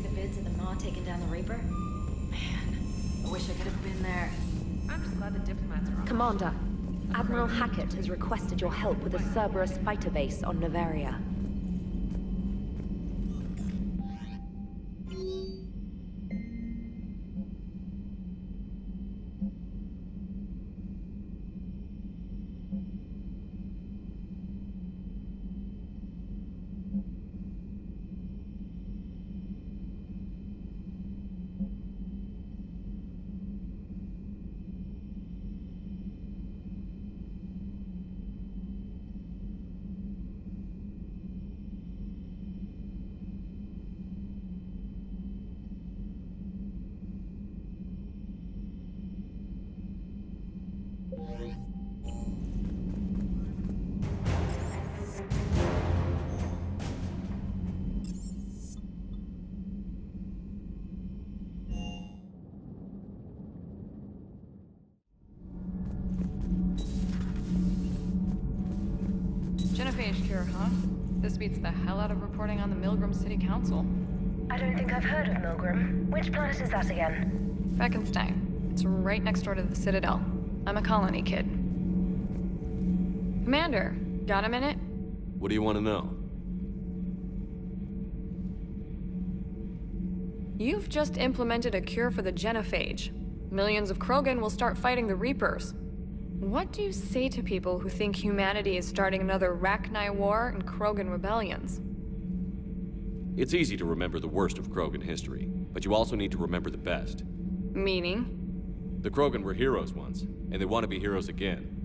see the vids of the Maw taking down the Reaper? Man, I wish I could have been there. I'm just glad the diplomats are on. Commander, Admiral Hackett has requested your help with a Cerberus fighter base on Novaria. Genophage cure, huh? This beats the hell out of reporting on the Milgram City Council. I don't think I've heard of Milgram. Which planet is that again? Frankenstein. It's right next door to the Citadel. I'm a colony kid. Commander, got a minute? What do you want to know? You've just implemented a cure for the genophage. Millions of Krogan will start fighting the Reapers. What do you say to people who think humanity is starting another Rachni War and Krogan rebellions? It's easy to remember the worst of Krogan history, but you also need to remember the best. Meaning? The Krogan were heroes once, and they want to be heroes again.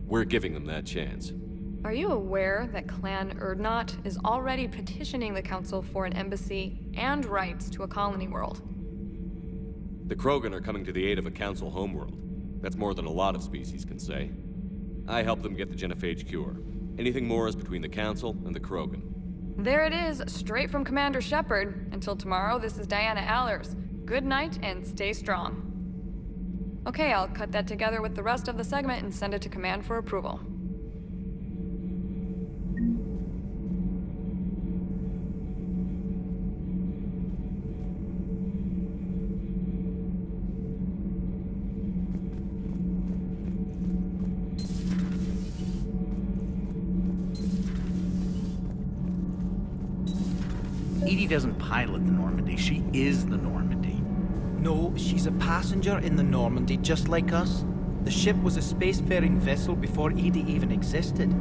We're giving them that chance. Are you aware that Clan Urdnot is already petitioning the Council for an embassy and rights to a colony world? The Krogan are coming to the aid of a Council homeworld. That's more than a lot of species can say. I helped them get the genophage cure. Anything more is between the Council and the Krogan. There it is, straight from Commander Shepard. Until tomorrow, this is Diana Allers. Good night and stay strong. Okay, I'll cut that together with the rest of the segment and send it to Command for approval. Edie doesn't pilot the Normandy, she is the Normandy. No, she's a passenger in the Normandy, just like us. The ship was a spacefaring vessel before Edie even existed.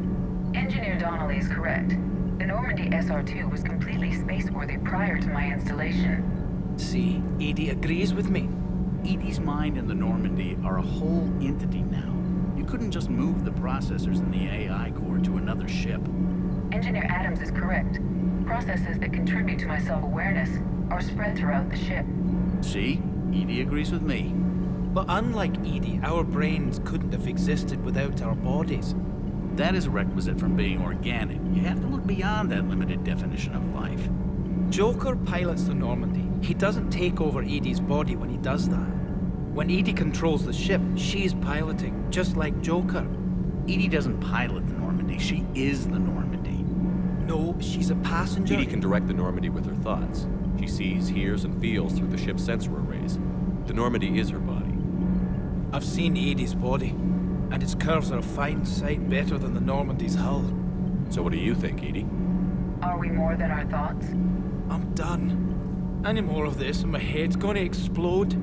Engineer Donnelly is correct. The Normandy SR-2 was completely spaceworthy prior to my installation. See, Edie agrees with me. Edie's mind and the Normandy are a whole entity now. You couldn't just move the processors in the AI core to another ship. Engineer Adams is correct. Processes that contribute to my self-awareness are spread throughout the ship. See? Edie agrees with me. But unlike Edie, our brains couldn't have existed without our bodies. That is a requisite from being organic. You have to look beyond that limited definition of life. Joker pilots the Normandy. He doesn't take over Edie's body when he does that. When Edie controls the ship, she's piloting, just like Joker. Edie doesn't pilot the Normandy, she is the Normandy. No, she's a passenger. Edie can direct the Normandy with her thoughts. She sees, hears, and feels through the ship's sensor arrays. The Normandy is her body. I've seen Edie's body, and its curves are a fine sight better than the Normandy's hull. So what do you think, Edie? Are we more than our thoughts? I'm done. Any more of this and my head's gonna explode.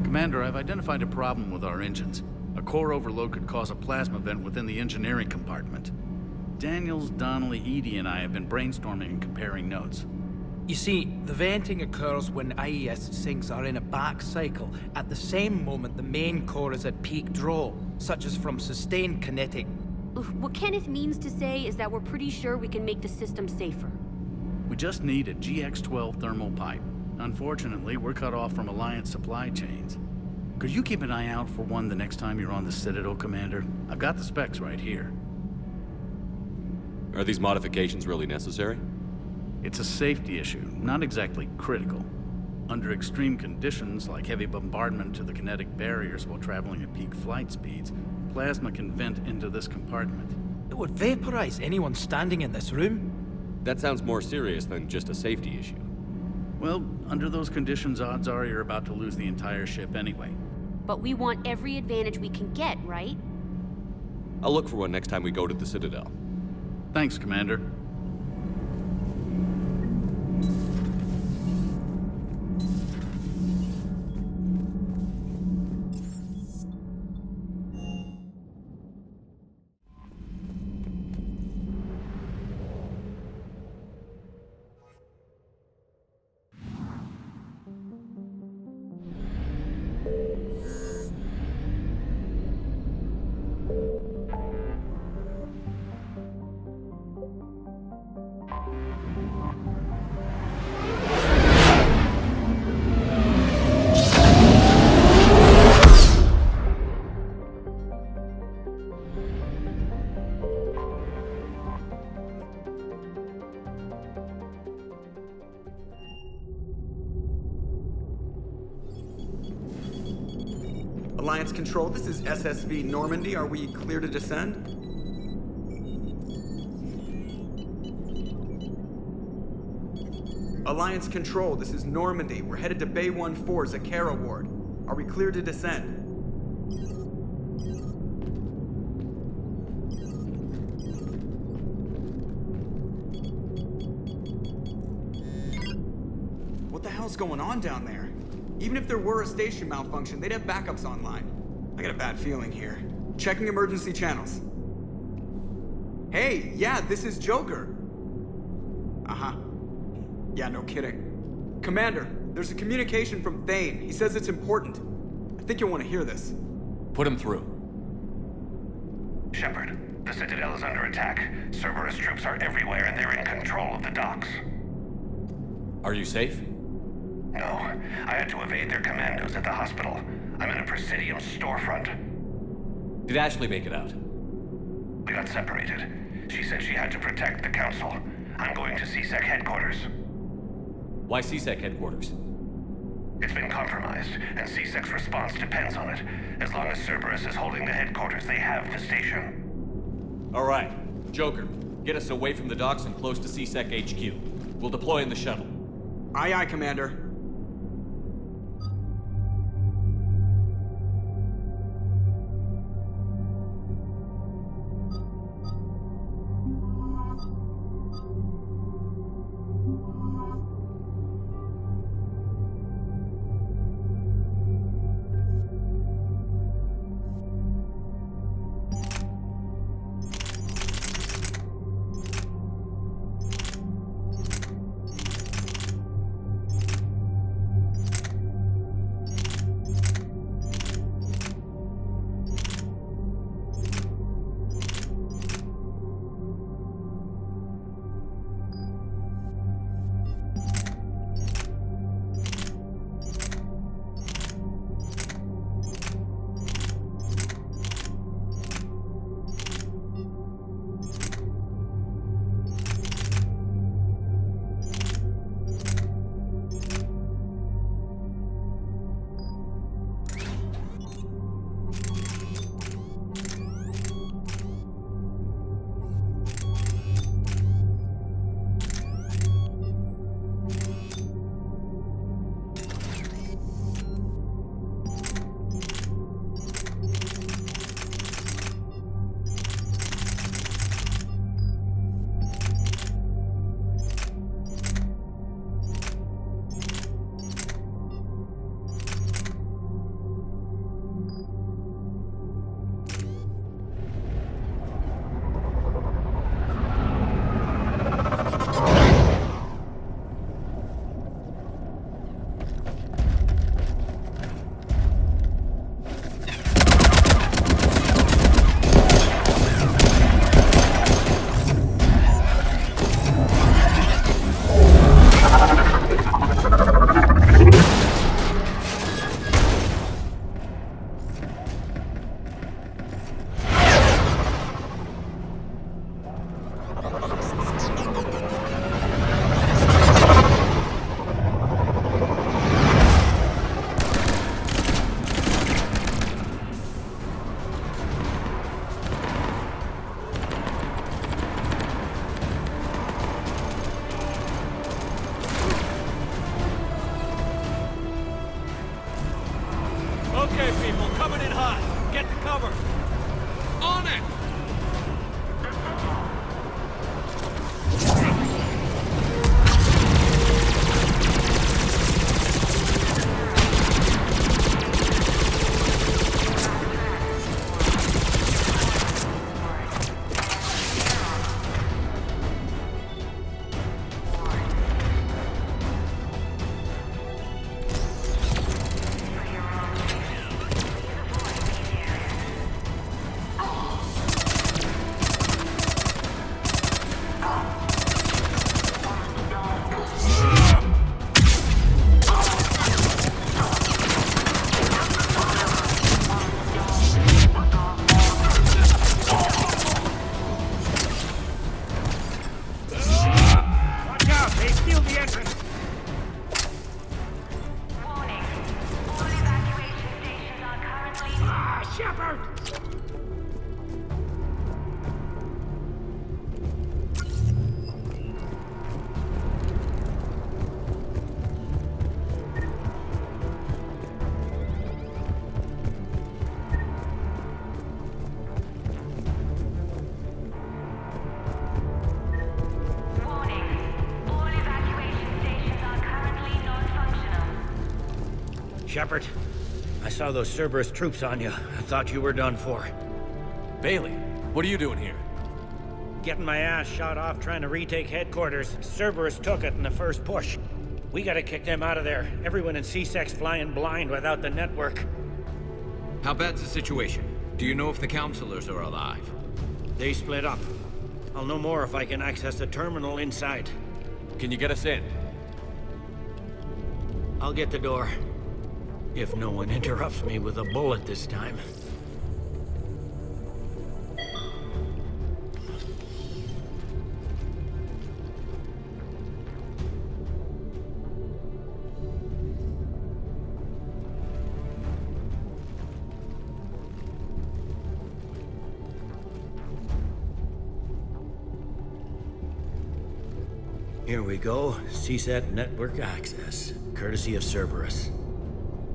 Commander, I've identified a problem with our engines. A core overload could cause a plasma vent within the engineering compartment. Daniels, Donnelly, Edie, and I have been brainstorming and comparing notes. You see, the venting occurs when IES sinks are in a back cycle, at the same moment the main core is at peak draw, such as from sustained kinetic. What Kenneth means to say is that we're pretty sure we can make the system safer. We just need a GX-12 thermal pipe. Unfortunately, we're cut off from Alliance supply chains. Could you keep an eye out for one the next time you're on the Citadel, Commander? I've got the specs right here. Are these modifications really necessary? It's a safety issue, not exactly critical. Under extreme conditions, like heavy bombardment to the kinetic barriers while traveling at peak flight speeds, plasma can vent into this compartment. It would vaporize anyone standing in this room. That sounds more serious than just a safety issue. Well, under those conditions, odds are you're about to lose the entire ship anyway. But we want every advantage we can get, right? I'll look for one next time we go to the Citadel. Thanks, Commander. Alliance Control, this is SSV Normandy. Are we clear to descend? Alliance Control, this is Normandy. We're headed to Bay 1-4, Zakara Ward. Are we clear to descend? What the hell's going on down there? Even if there were a station malfunction, they'd have backups online. I got a bad feeling here. Checking emergency channels. Hey, yeah, this is Joker. Uh-huh. Yeah, no kidding. Commander, there's a communication from Thane. He says it's important. I think you'll want to hear this. Put him through. Shepard, the Citadel is under attack. Cerberus troops are everywhere and they're in control of the docks. Are you safe? No, I had to evade their commandos at the hospital. I'm in a Presidium storefront. Did Ashley make it out? We got separated. She said she had to protect the Council. I'm going to CSEC headquarters. Why CSEC headquarters? It's been compromised, and CSEC's response depends on it. As long as Cerberus is holding the headquarters, they have the station. All right. Joker, get us away from the docks and close to CSEC HQ. We'll deploy in the shuttle. Aye, aye, Commander. Shepard, I saw those Cerberus troops on you. I thought you were done for. Bailey, what are you doing here? Getting my ass shot off trying to retake headquarters. Cerberus took it in the first push. We gotta kick them out of there. Everyone in C-Sec's flying blind without the network. How bad's the situation? Do you know if the counselors are alive? They split up. I'll know more if I can access the terminal inside. Can you get us in? I'll get the door. If no one interrupts me with a bullet this time. Here we go. CSAT network access, courtesy of Cerberus.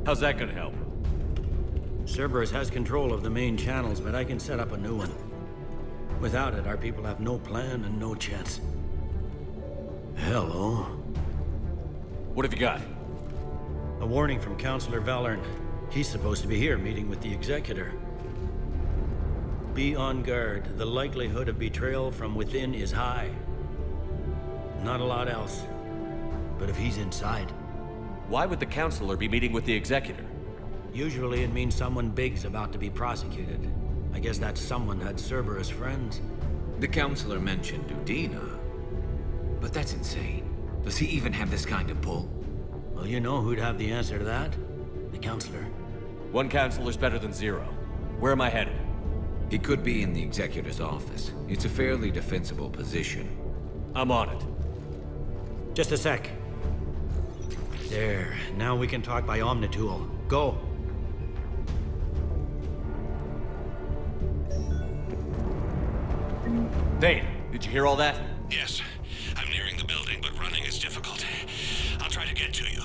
How's that gonna help? Cerberus has control of the main channels, but I can set up a new one. Without it, our people have no plan and no chance. Hello. What have you got? A warning from Counselor Valern. He's supposed to be here meeting with the Executor. Be on guard. The likelihood of betrayal from within is high. Not a lot else. But if he's inside... Why would the Counselor be meeting with the Executor? Usually it means someone big's about to be prosecuted. I guess that someone had Cerberus friends. The Counselor mentioned Udina. But that's insane. Does he even have this kind of pull? Well, you know who'd have the answer to that? The Counselor. One Counselor's better than zero. Where am I headed? He could be in the Executor's office. It's a fairly defensible position. I'm on it. Just a sec. There. Now we can talk by Omnitool. Go. Thane, did you hear all that? Yes. I'm nearing the building, but running is difficult. I'll try to get to you.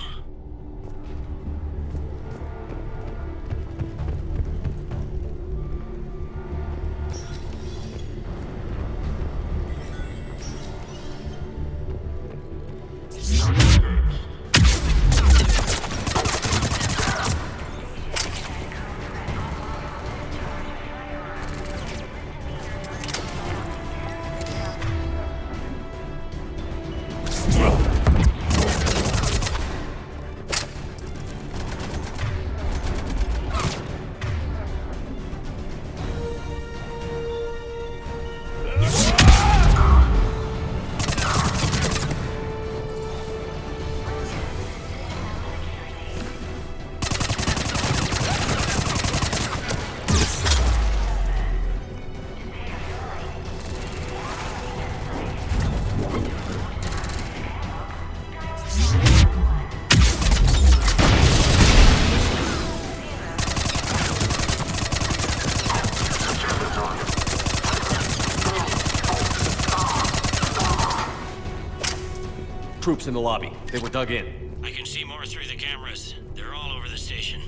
Troops in the lobby. They were dug in. I can see more through the cameras. They're all over the station.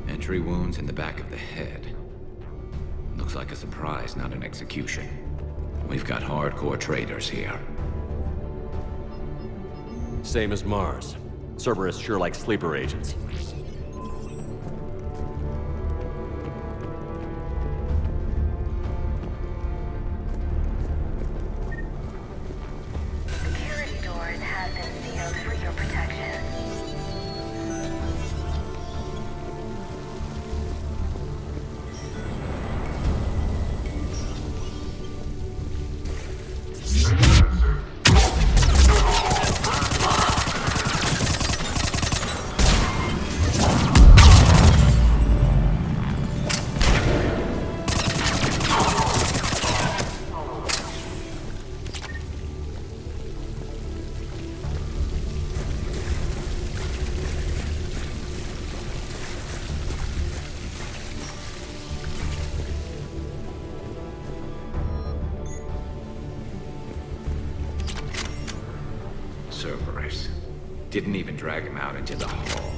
Entry wounds in the back of the head. Looks like a surprise, not an execution. We've got hardcore traitors here. Same as Mars. Cerberus sure likes sleeper agents. Security doors have been sealed for your protection. Cerberus. Didn't even drag him out into the hall.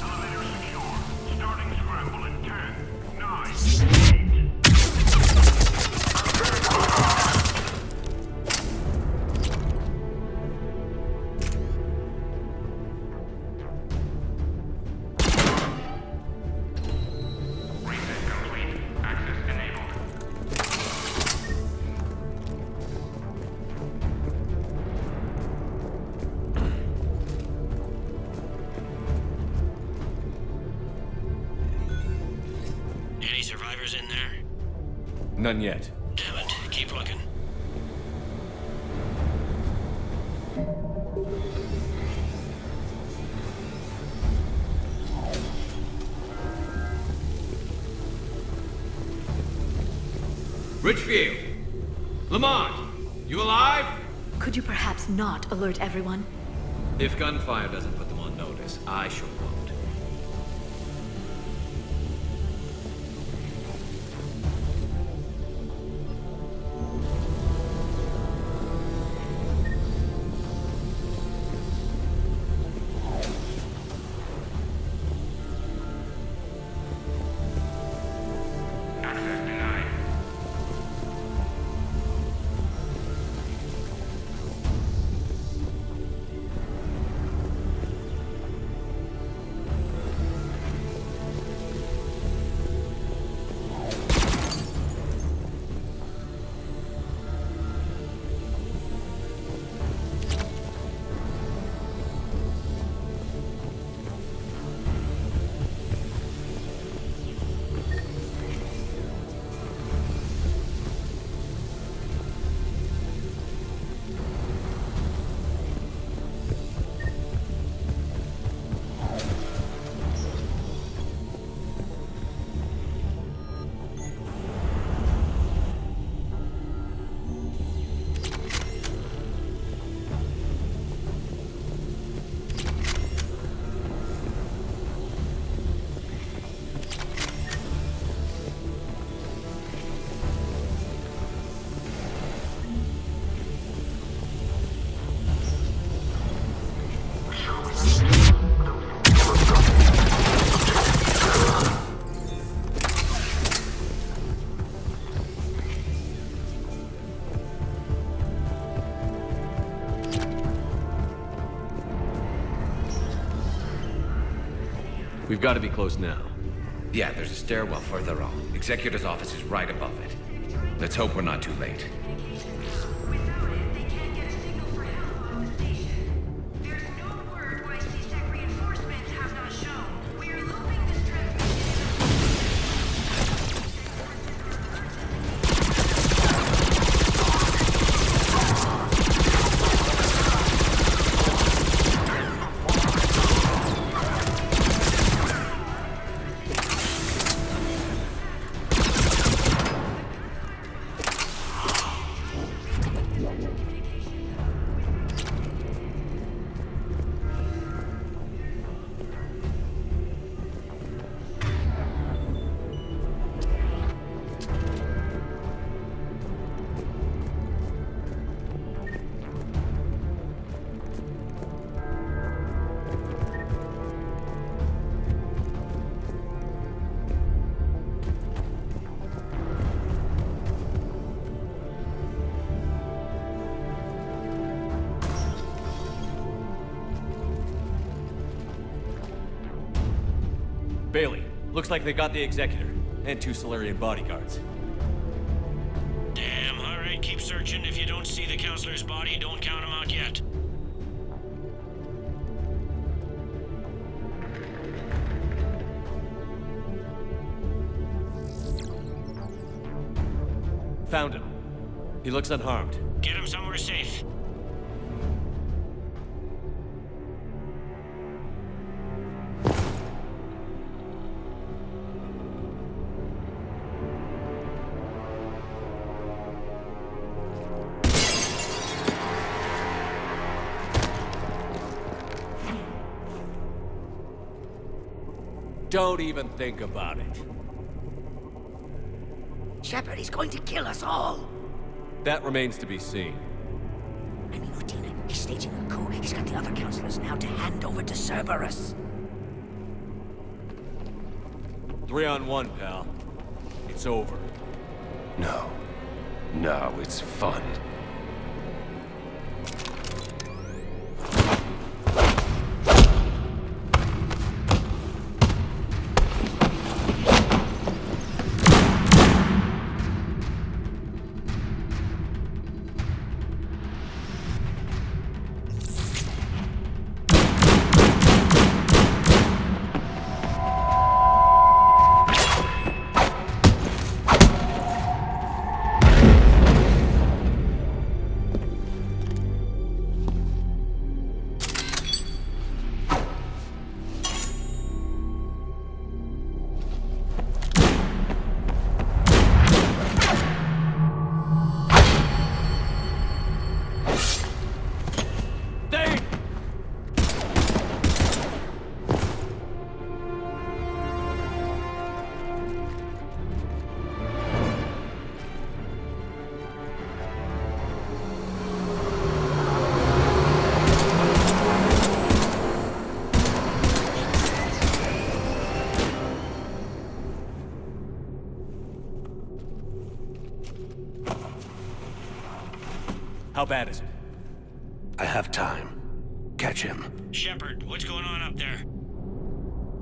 Elevator secure. Starting scrap. None yet. Damn it. Keep looking. Richfield! Lamont! You alive? Could you perhaps not alert everyone? If gunfire doesn't put them on notice, I sure won't. We've got to be close now. Yeah, there's a stairwell further on. Executor's office is right above it. Let's hope we're not too late. Without it, they can't get a signal for help off the station. There's no word why C-Sec reinforcements have not shown. We are looping this Bailey, looks like they got the Executor, and 2 Solarian bodyguards. Damn, alright, keep searching. If you don't see the counselor's body, don't count him out yet. Found him. He looks unharmed. Get him somewhere safe. Don't even think about it. Shepard, he's going to kill us all! That remains to be seen. I mean, Lieutenant, he's staging a coup. He's got the other counselors now to hand over to Cerberus. 3-on-1, pal. It's over. No. No, it's fun. How bad is it? I have time. Catch him. Shepard, what's going on up there?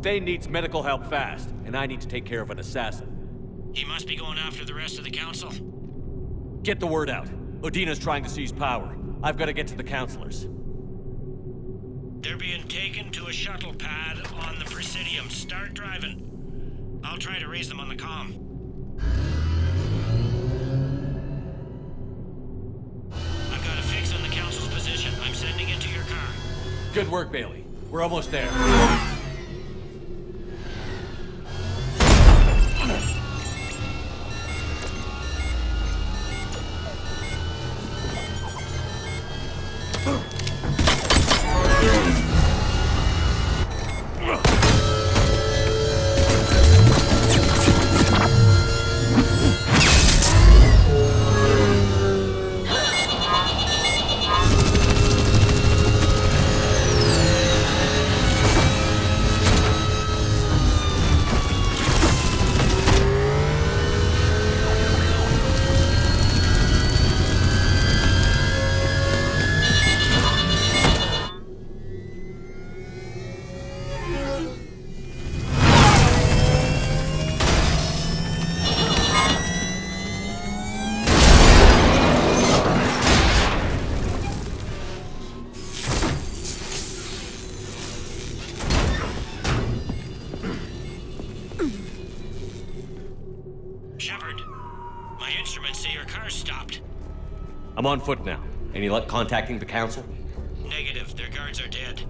Thane needs medical help fast, and I need to take care of an assassin. He must be going after the rest of the council. Get the word out. Odina's trying to seize power. I've got to get to the councilors. They're being taken to a shuttle pad on the Presidium. Start driving. I'll try to raise them on the comm. I've got a fix on the council's position. I'm sending it to your car. Good work, Bailey. We're almost there. Shepard, my instruments say your car's stopped. I'm on foot now. Any luck contacting the council? Negative, their guards are dead.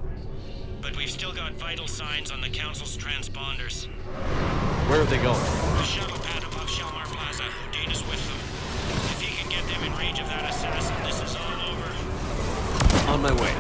But we've still got vital signs on the council's transponders. Where are they going? The shuttle pad above Shalmar Plaza. Odina's with them. If he can get them in range of that assassin, this is all over. On my way.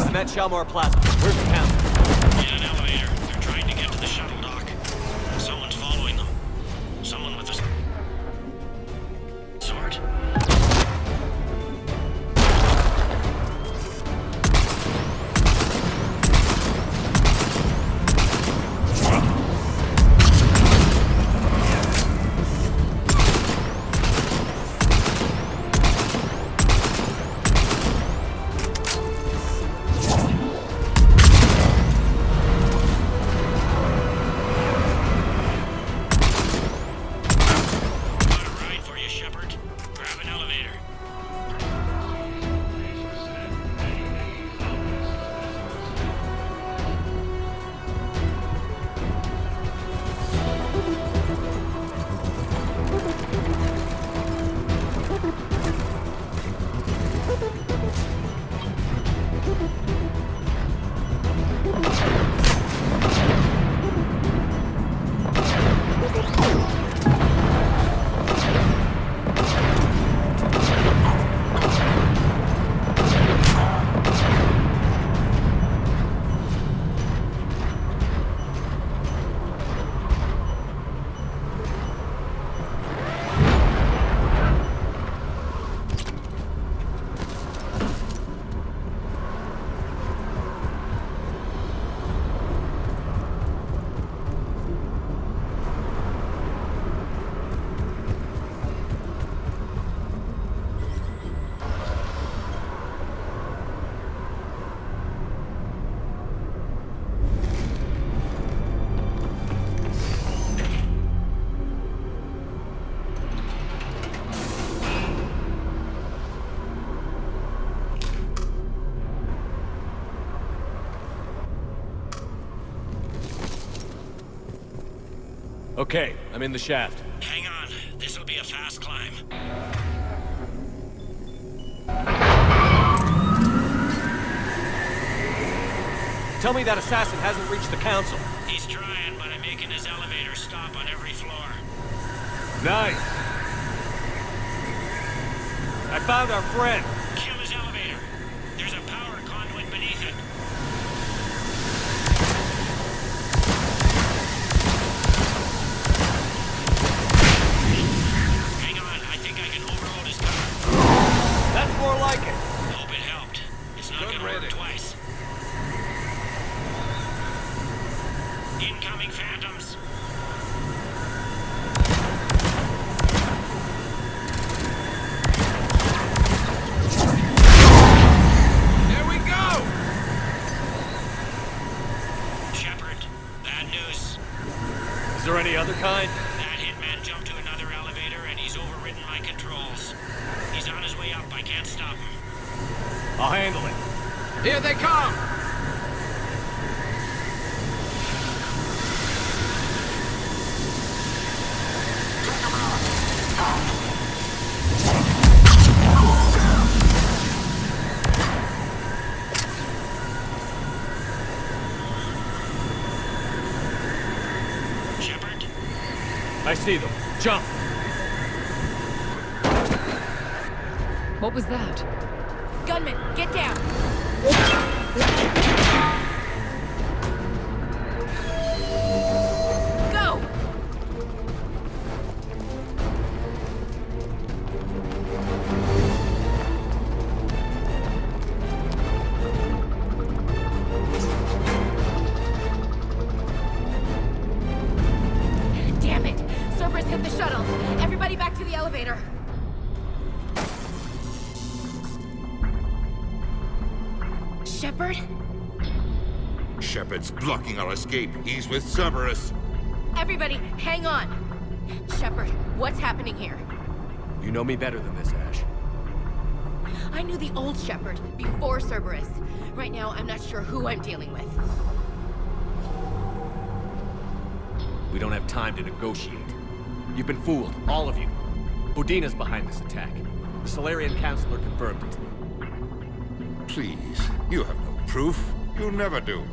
I'm at Shalmar Plaza. Where's the council? In an elevator. They're trying to get to the shuttle dock. Someone's following them. Someone with a sword. Okay, I'm in the shaft. Hang on. This'll be a fast climb. Tell me that assassin hasn't reached the council. He's trying, but I'm making his elevator stop on every floor. Nice. I found our friend. Kill his elevator. There's a power conduit beneath it. Hang on, I think I can overload his car. That's more like it. Hope it helped. It's not gonna work twice. Incoming phantoms. There we go! Shepard, bad news. Is there any other kind? That hitman jumped to another elevator and he's overridden my controls. He's on his way up. I can't stop him. I'll handle it. Here they come! Shepard? I see them. Jump! What was that? Gunman, get down! Go! Damn it! Cerberus hit the shuttle! Everybody back to the elevator! Shepard? Shepard's blocking our escape. He's with Cerberus. Everybody, hang on! Shepard, what's happening here? You know me better than this, Ash. I knew the old Shepard before Cerberus. Right now, I'm not sure who I'm dealing with. We don't have time to negotiate. You've been fooled, all of you. Odina's behind this attack. The Solarian Councilor confirmed it. Please, you have no proof. You never do.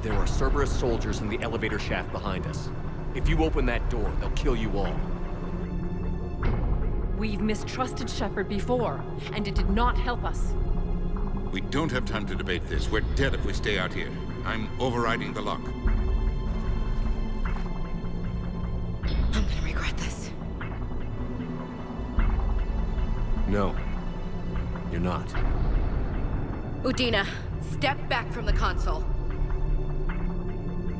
There are Cerberus soldiers in the elevator shaft behind us. If you open that door, they'll kill you all. We've mistrusted Shepard before, and it did not help us. We don't have time to debate this. We're dead if we stay out here. I'm overriding the lock. I'm gonna regret this. No. You're not. Udina, step back from the console.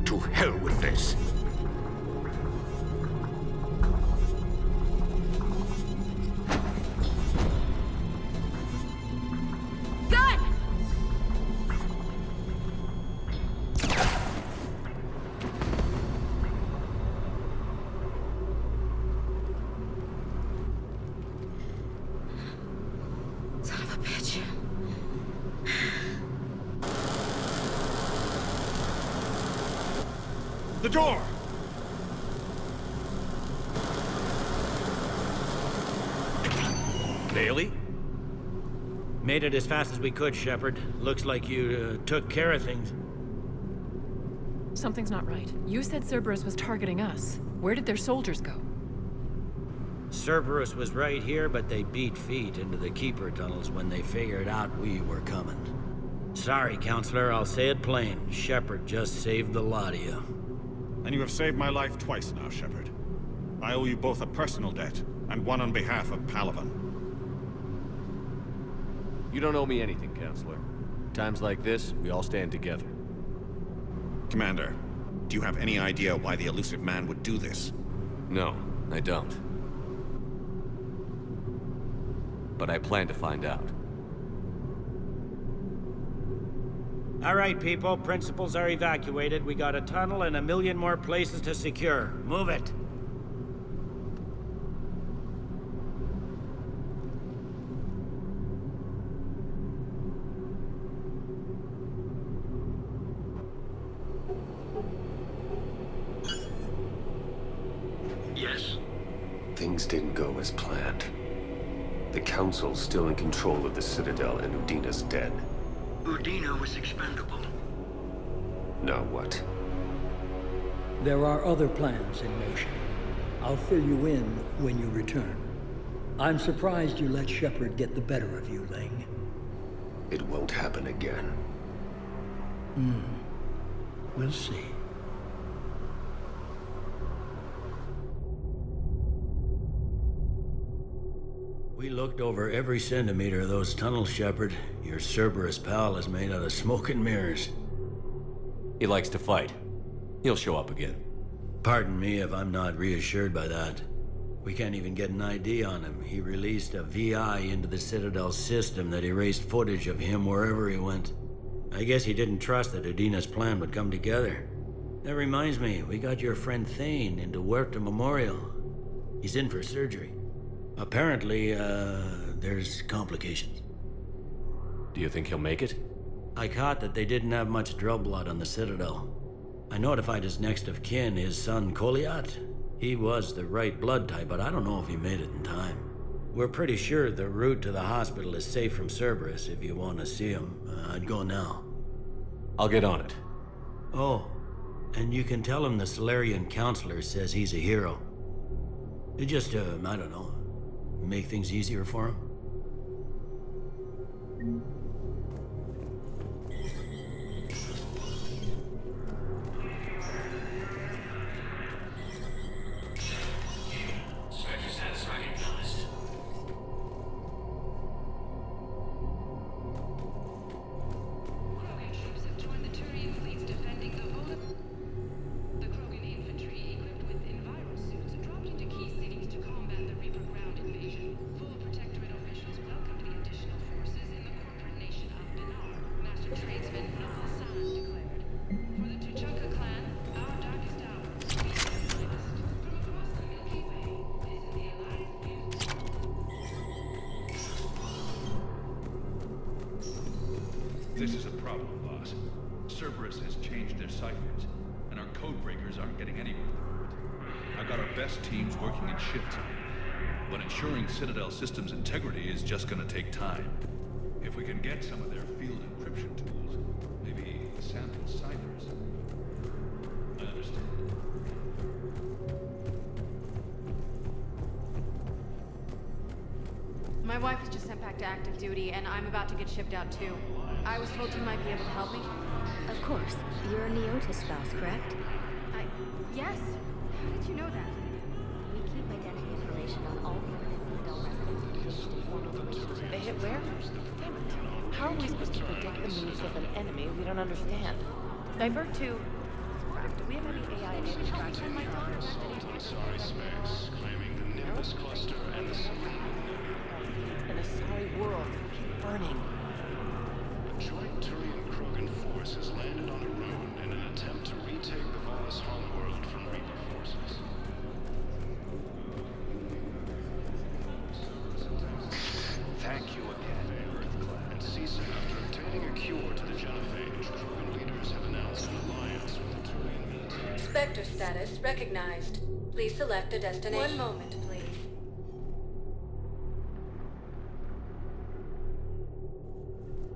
To hell with this. Gun! Son of a bitch. The door! Bailey? Made it as fast as we could, Shepard. Looks like you took care of things. Something's not right. You said Cerberus was targeting us. Where did their soldiers go? Cerberus was right here, but they beat feet into the Keeper tunnels when they figured out we were coming. Sorry, Counselor, I'll say it plain. Shepard just saved the lot of you. And you have saved my life twice now, Shepard. I owe you both a personal debt, and one on behalf of Palaven. You don't owe me anything, Counselor. Times like this, we all stand together. Commander, do you have any idea why the elusive man would do this? No, I don't. But I plan to find out. All right, people. Principals are evacuated. We got a tunnel and 1 million more places to secure. Move it. Things didn't go as planned. The Council's still in control of the Citadel, and Udina's dead. Udina was expendable. Now what? There are other plans in motion. I'll fill you in when you return. I'm surprised you let Shepard get the better of you, Ling. It won't happen again. We'll see. We looked over every centimeter of those tunnels, Shepard. Your Cerberus pal is made out of smoke and mirrors. He likes to fight. He'll show up again. Pardon me if I'm not reassured by that. We can't even get an ID on him. He released a VI into the Citadel system that erased footage of him wherever he went. I guess he didn't trust that Udina's plan would come together. That reminds me, we got your friend Thane into Huerta Memorial. He's in for surgery. Apparently, there's complications. Do you think he'll make it? I caught that they didn't have much drill blood on the Citadel. I notified his next of kin, his son Koliat. He was the right blood type, but I don't know if he made it in time. We're pretty sure the route to the hospital is safe from Cerberus. If you want to see him, I'd go now. I'll get on it. Oh, and you can tell him the Solarian Counselor says he's a hero. It just, I don't know, make things easier for him. This is a problem, boss. Cerberus has changed their ciphers, and our codebreakers aren't getting anywhere through it. I've got our best teams working in shifts, but ensuring Citadel systems integrity is just gonna take time. If we can get some of their field encryption tools, maybe sample ciphers. I understand. My wife was just sent back to active duty, and I'm about to get shipped out too. I was told you might be able to help me. Of course. You're a Neotis spouse, correct? Yes. How did you know that? We keep identity information on all permanent Citadel residents in form of They hit where? Damn it. How are we supposed to predict the moves of an enemy we don't understand? Divert to... Do we have any AI able to track you? Sorry space, claiming the Nimbus cluster and the In a sorry world, keep burning. A joint Turian Krogan force has landed on a rune in an attempt to retake the Volus homeworld from Reaper forces. Thank you again, Earthclad. And CSEC, after obtaining a cure to the genophage, Krogan leaders have announced an alliance with the Turian military. Spectre status recognized. Please select a destination. One moment, please.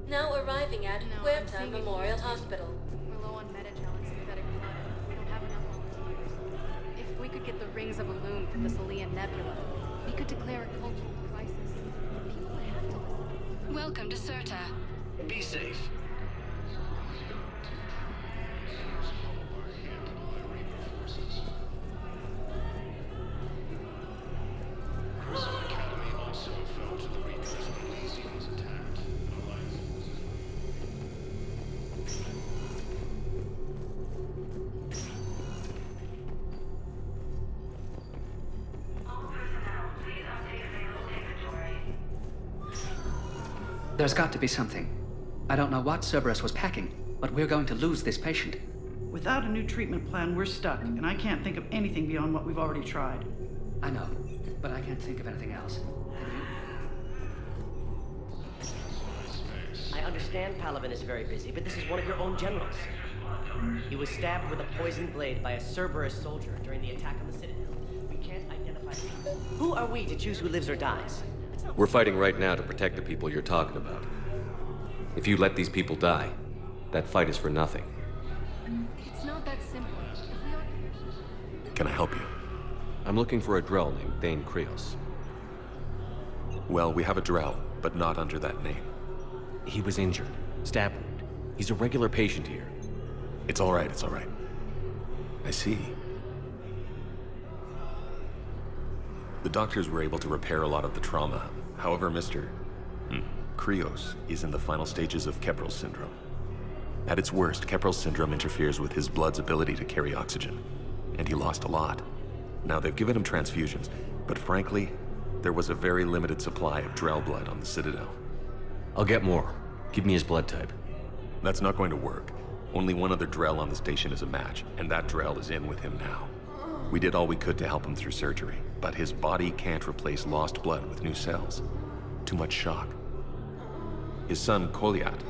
Now arriving at Huerta Memorial Hospital. We're low on meta-gel and synthetic blood. We don't have enough volunteers. If we could get the rings of Elune from the Salian Nebula, we could declare a cultural crisis. People would have to listen. Welcome to Certa. Be safe. Crimson Academy also fell to the Reapers when Elysium was attacked. An alliance There's got to be something. I don't know what Cerberus was packing, but we're going to lose this patient. Without a new treatment plan, we're stuck, and I can't think of anything beyond what we've already tried. I know, but I can't think of anything else. I understand Palaven is very busy, but this is one of your own generals. He was stabbed with a poisoned blade by a Cerberus soldier during the attack on the Citadel. We can't Who are we to choose who lives or dies? We're fighting right now to protect the people you're talking about. If you let these people die, that fight is for nothing. It's not that simple. Can I help you? I'm looking for a Drell named Thane Krios. Well, we have a Drell, but not under that name. He was injured. Stab wound. He's a regular patient here. It's all right, it's all right. I see. The doctors were able to repair a lot of the trauma. However, Mr. Krios is in the final stages of Keprel's syndrome. At its worst, Keprel's syndrome interferes with his blood's ability to carry oxygen, and he lost a lot. Now, they've given him transfusions, but frankly, there was a very limited supply of Drell blood on the Citadel. I'll get more. Give me his blood type. That's not going to work. Only one other Drell on the station is a match, and that Drell is in with him now. We did all we could to help him through surgery, but his body can't replace lost blood with new cells. Too much shock. His son, Koliat,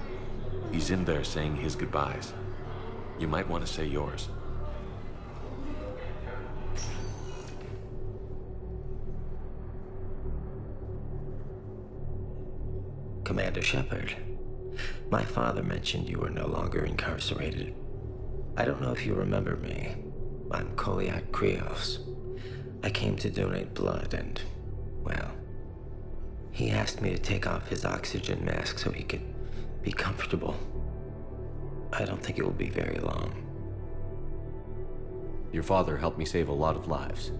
he's in there saying his goodbyes. You might want to say yours. Commander Shepard, my father mentioned you were no longer incarcerated. I don't know if you remember me. I'm Koliat Krios. I came to donate blood and, well, he asked me to take off his oxygen mask so he could be comfortable. I don't think it will be very long. Your father helped me save a lot of lives.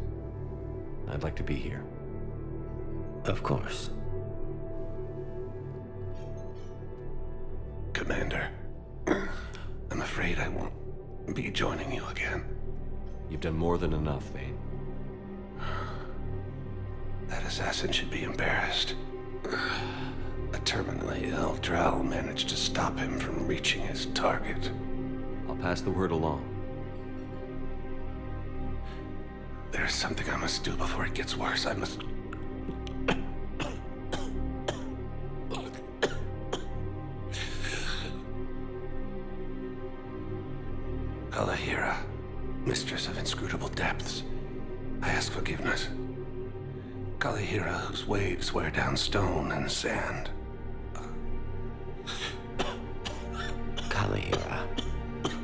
I'd like to be here. Of course. Commander, I'm afraid I won't be joining you again. You've done more than enough, Thane. That assassin should be embarrassed. A terminally ill Drell managed to stop him from reaching his target. I'll pass the word along. There's something I must do before it gets worse. I must... Kalahira, mistress of inscrutable depths, I ask forgiveness. Kalahira, whose waves wear down stone and sand. Kalahira,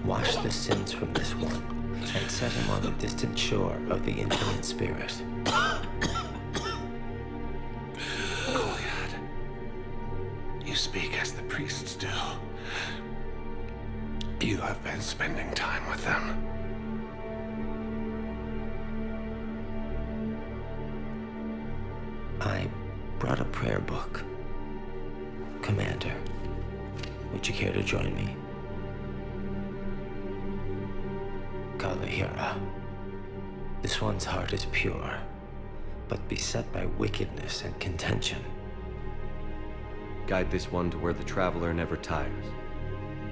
wash the sins from this one and set him on the distant shore of the infinite spirit. Koliat, you speak as the priests do. You have been spending time with them. I brought a prayer book. Commander, would you care to join me? Kalahira, this one's heart is pure, but beset by wickedness and contention. Guide this one to where the traveler never tires.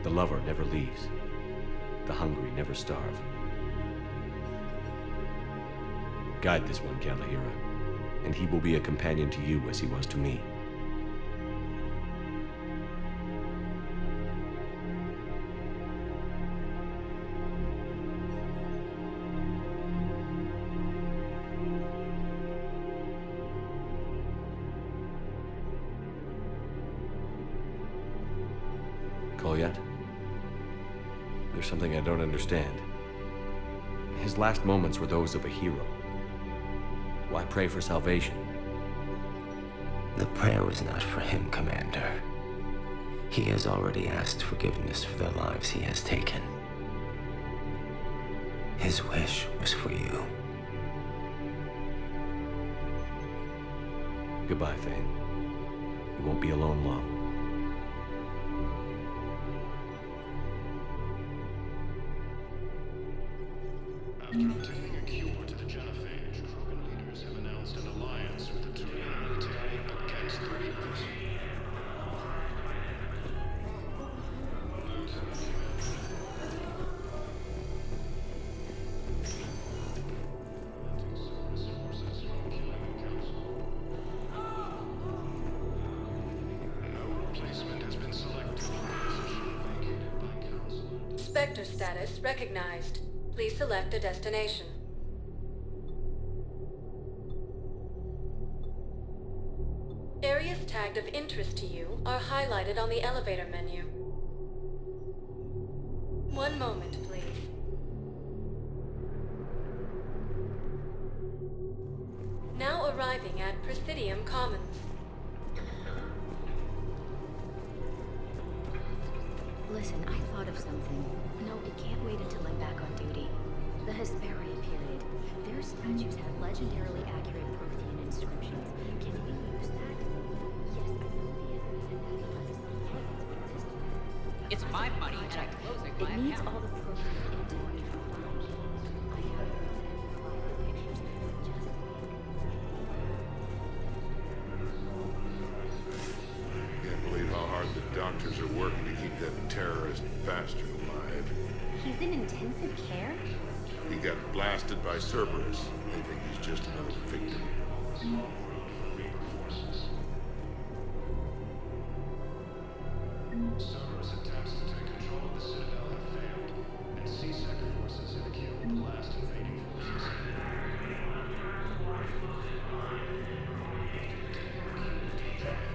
The lover never leaves. The hungry never starve. Guide this one, Kalahira, and he will be a companion to you as he was to me. Koliat? There's something I don't understand. His last moments were those of a hero. Why pray for salvation? The prayer was not for him, Commander. He has already asked forgiveness for the lives he has taken. His wish was for you. Goodbye, Thane. You won't be alone long. After obtaining a cure to the genophage, Krogan leaders have announced an alliance with the Turian military against the Reapers. No replacement has been selected for the position vacated by Council. Spectre status recognized. Please select a destination. artifact of interest to you are highlighted on the elevator menu. One moment, please. Now arriving at Presidium Commons. Listen, I thought of something. No, it can't wait until I'm back on duty. The Hesperia period. Their statues have legendarily accurate Prothean inscriptions. Can we use that? Yes, I know the internet. It's my money, Jack. It needs all the Prothean intel we can find. I have pictures. Can't believe how hard the doctors are working to keep that terrorist bastard alive. He's in intensive care? He got blasted by Cerberus. They think he's just another victim. Cerberus attempts to take control of the citadel have failed, and C-Sec forces have killed the last invading forces.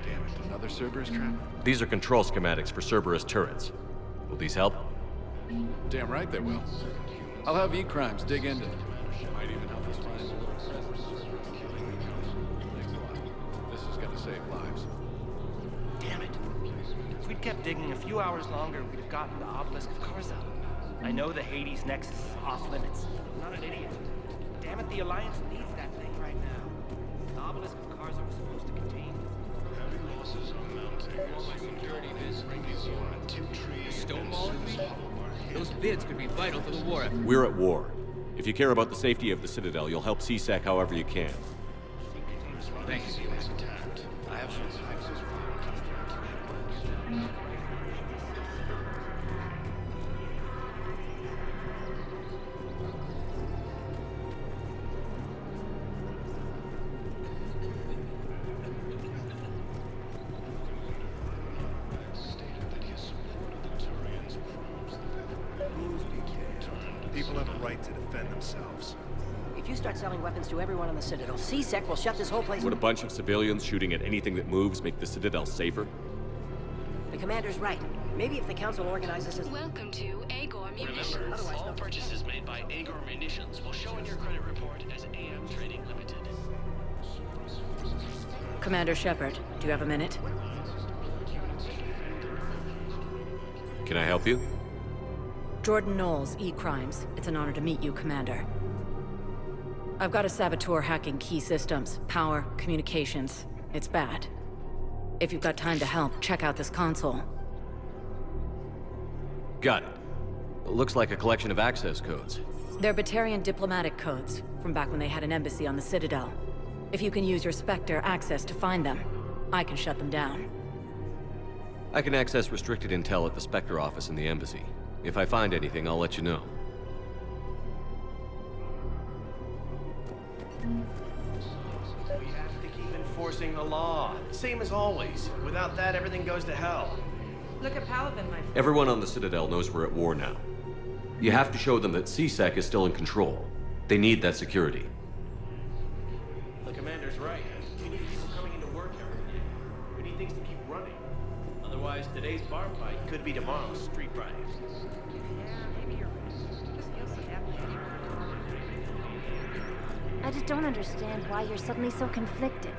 Damn it, another Cerberus trap? These are control schematics for Cerberus turrets. Will these help? Damn right they will. I'll have E-Crimes dig into them. Might even help us find a little presence. Thanks a lot. This is gonna save lives. Damn it. If we'd kept digging a few hours longer, we'd have gotten the obelisk of Karza. I know the Hades nexus is off limits. I'm not an idiot. Damn it, the Alliance needs that thing right now. The obelisk of Karza was supposed to contain... Heavy losses are mounting as human dirtiness brings you on a tip tree. Stonewalling me? Those vids could be vital to the war effort. We're at war. If you care about the safety of the Citadel, you'll help C-Sec however you can. Thank you. I have some People have a right to defend themselves. If you start selling weapons to everyone on the Citadel, C-Sec will shut this whole place... Would a bunch of civilians shooting at anything that moves make the Citadel safer? The commander's right. Maybe if the council organizes as... Welcome to Agor Munitions. Remember, all purchases made by Agor Munitions will show in your credit report as AM Trading Limited. Commander Shepard, do you have a minute? Can I help you? Jordan Knowles, E-Crimes. It's an honor to meet you, Commander. I've got a saboteur hacking key systems, power, communications. It's bad. If you've got time to help, check out this console. Got it. Looks like a collection of access codes. They're Batarian diplomatic codes, from back when they had an embassy on the Citadel. If you can use your Spectre access to find them, I can shut them down. I can access restricted intel at the Spectre office in the embassy. If I find anything, I'll let you know. We have to keep enforcing the law. Same as always. Without that, everything goes to hell. Look at Paladin, my friend. Everyone on the Citadel knows we're at war now. You have to show them that C-Sec is still in control. They need that security. The commander's right. We need people coming into work every day. We need things to keep running. Otherwise, today's bar fight could be tomorrow's street riot. I just don't understand why you're suddenly so conflicted.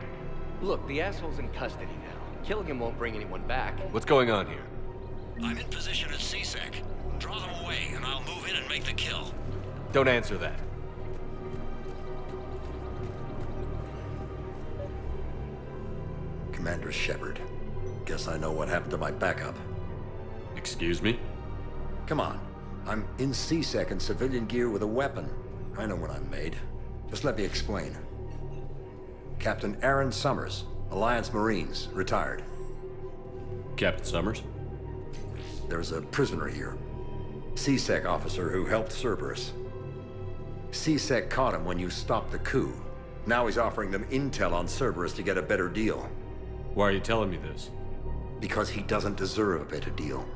Look, the asshole's in custody now. Killing him won't bring anyone back. What's going on here? I'm in position at C-Sec. Draw them away, and I'll move in and make the kill. Don't answer that. Commander Shepard. Guess I know what happened to my backup. Excuse me? Come on. I'm in C-Sec in civilian gear with a weapon. I know what I'm made. Just let me explain. Captain Aaron Summers, Alliance Marines, retired. Captain Summers? There's a prisoner here. C-Sec officer who helped Cerberus. C-Sec caught him when you stopped the coup. Now he's offering them intel on Cerberus to get a better deal. Why are you telling me this? Because he doesn't deserve a better deal.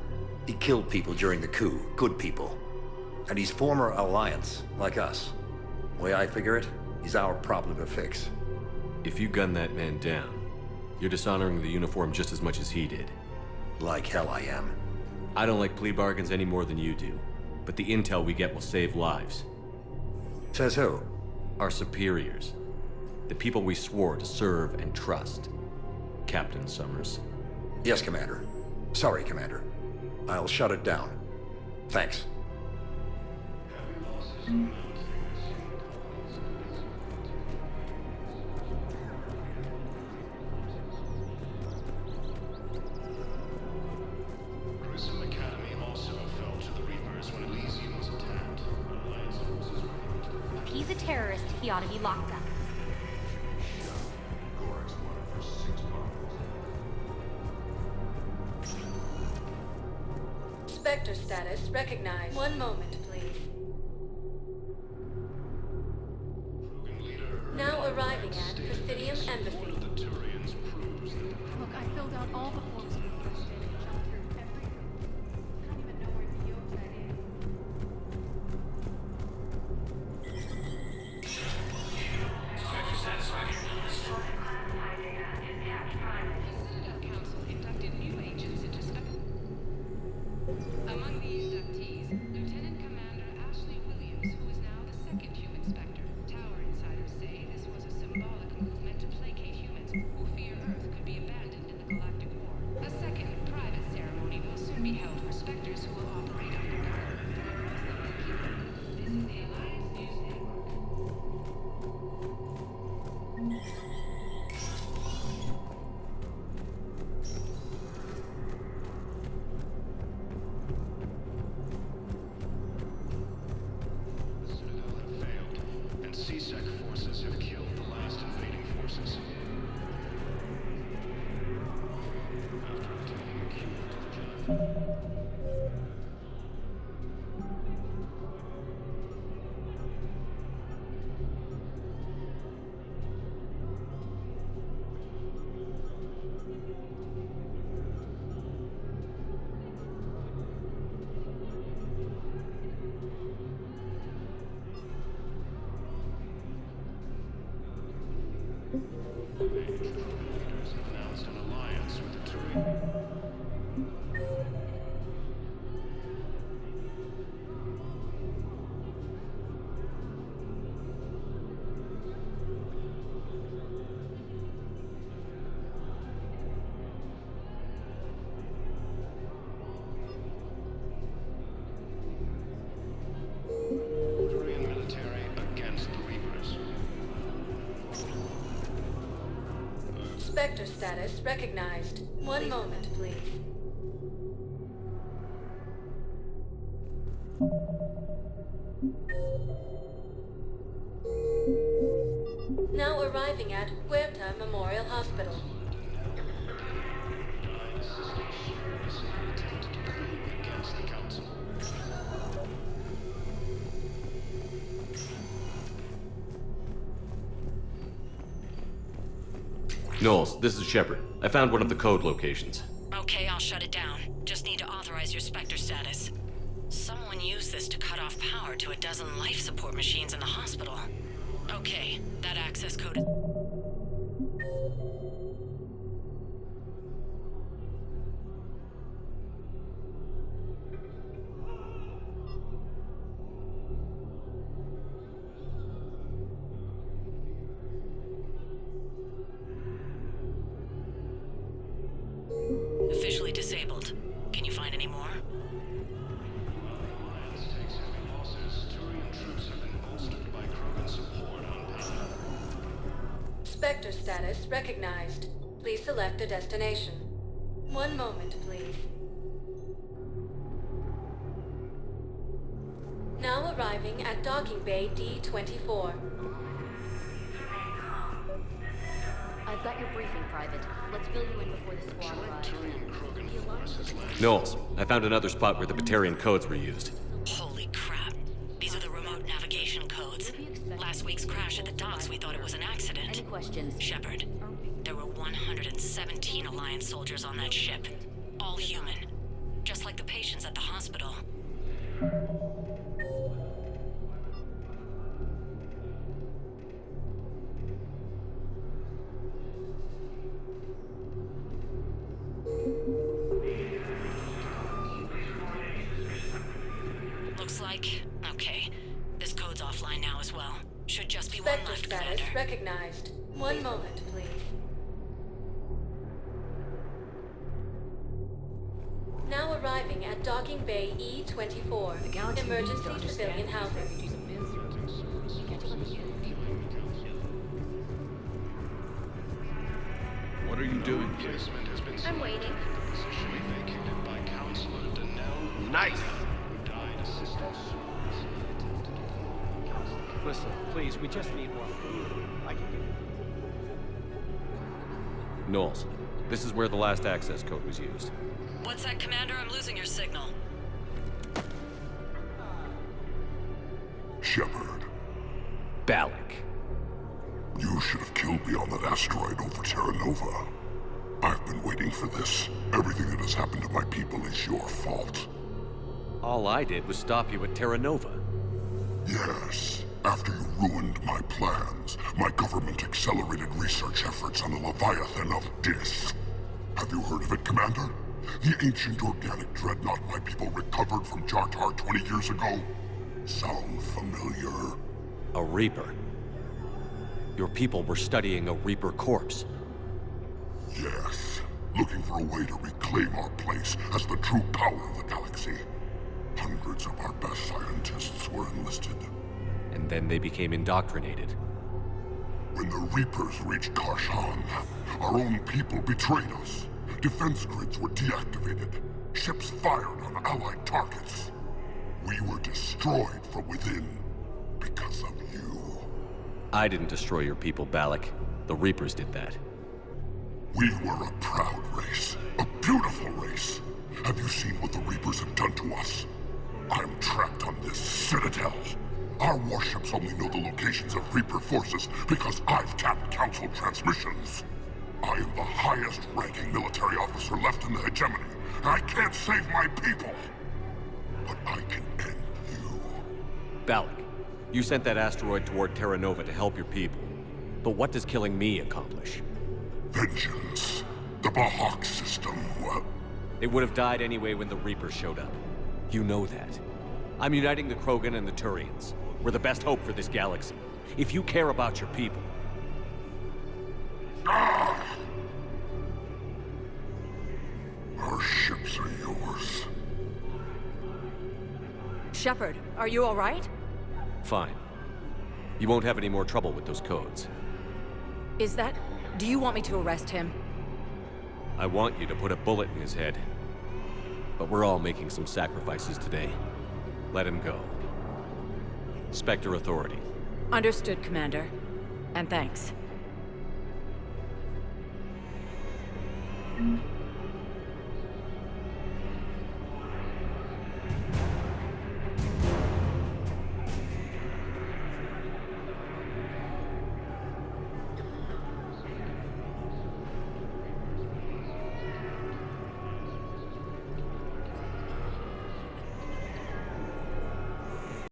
He killed people during the coup, good people. And he's former Alliance, like us. The way I figure it, he's our problem to fix. If you gun that man down, You're dishonoring the uniform just as much as he did. Like hell I am. I don't like plea bargains any more than you do. But the intel we get will save lives. Says who? Our superiors. The people we swore to serve and trust. Captain Summers. Yes, Commander. Sorry, Commander. I'll shut it down. Thanks. Grissom Academy also fell to the Reapers when Elysium was attacked. Alliance forces were If he's a terrorist, he ought to be locked up. Spectre status recognized. One moment, please. Now arriving at Presidium Embassy. Look, I filled out all the forms we requested and jumped through every hoop. I don't even know where the Yogad is. Among the inductees, Lieutenant Commander Ashley Williams, who is now the second human Spectre. Tower insiders say this was a symbolic move meant to placate humans who fear Earth could be abandoned in the galactic war. A second, private ceremony will soon be held for Spectres who will operate undercover from across the Milky Way. This is the Alliance News Network. and CSEC forces have killed the last invading forces. After obtaining a cure to the Genophage. Leaders have announced an alliance with the Turian. Turian military against the Reapers. Spectre status recognized. One moment, please. Now arriving at Huerta Memorial Hospital. Against the Council. Knowles, this is Shepard. I found one of the code locations. Okay, I'll shut it down. Just need to authorize your Spectre status. Someone used this to cut off power to a dozen life support machines in the hospital. Okay, that access code is... officially disabled. Can you find any more? Alliance takes heavy losses. Turian troops have been bolstered by Krogan support on power. Spectre status recognized. Please select a destination. One moment, please. Now arriving at Docking Bay D-24. I've got your briefing, Private. Let's fill you in before the squad arrives. Turian Krogan forces landed. Knowles, I found another spot where the Batarian codes were used. Holy crap. These are the remote navigation codes. Last week's crash at the docks, we thought it was an accident. Any questions? Shepard, there were 117 Alliance soldiers on that ship. All human. Just like the patients at the hospital. Balak. Okay. This code's offline now as well. Should just be one Spectre left, status Commander. recognized. One moment, please. Now arriving at Docking Bay E-24. Emergency civilian housing. What are you doing? I'm waiting. Nice! Listen, please, we just need one. I can do it. Knowles, this is where the last access code was used. What's that, Commander? I'm losing your signal. Shepard. Balak. You should have killed me on that asteroid over Terra Nova. I've been waiting for this. Everything that has happened to my people is your fault. All I did was stop you at Terra Nova. Yes. After you ruined my plans, my government accelerated research efforts on the Leviathan of Dis. Have you heard of it, Commander? The ancient organic dreadnought my people recovered from Jartar 20 years ago? Sound familiar? A Reaper? Your people were studying a Reaper corpse. Yes. Looking for a way to reclaim our place as the true power of the galaxy. Hundreds of our best scientists were enlisted. And then they became indoctrinated. When the Reapers reached Karshan, our own people betrayed us. Defense grids were deactivated. Ships fired on Allied targets. We were destroyed from within because of you. I didn't destroy your people, Balak. The Reapers did that. We were a proud race. A beautiful race. Have you seen what the Reapers have done to us? I'm trapped on this citadel. Our warships only know the locations of Reaper forces because I've tapped Council transmissions. I am the highest-ranking military officer left in the hegemony, and I can't save my people. But I can end you. Balak, you sent that asteroid toward Terra Nova to help your people. But what does killing me accomplish? Vengeance. The Bahak system, well... It would have died anyway when the Reapers showed up. You know that. I'm uniting the Krogan and the Turians. We're the best hope for this galaxy. If you care about your people... Ah! Our ships are yours. Shepard, are you all right? Fine. You won't have any more trouble with those codes. Is that... Do you want me to arrest him? I want you to put a bullet in his head. But we're all making some sacrifices today. Let him go. Spectre Authority. Understood, Commander. And thanks.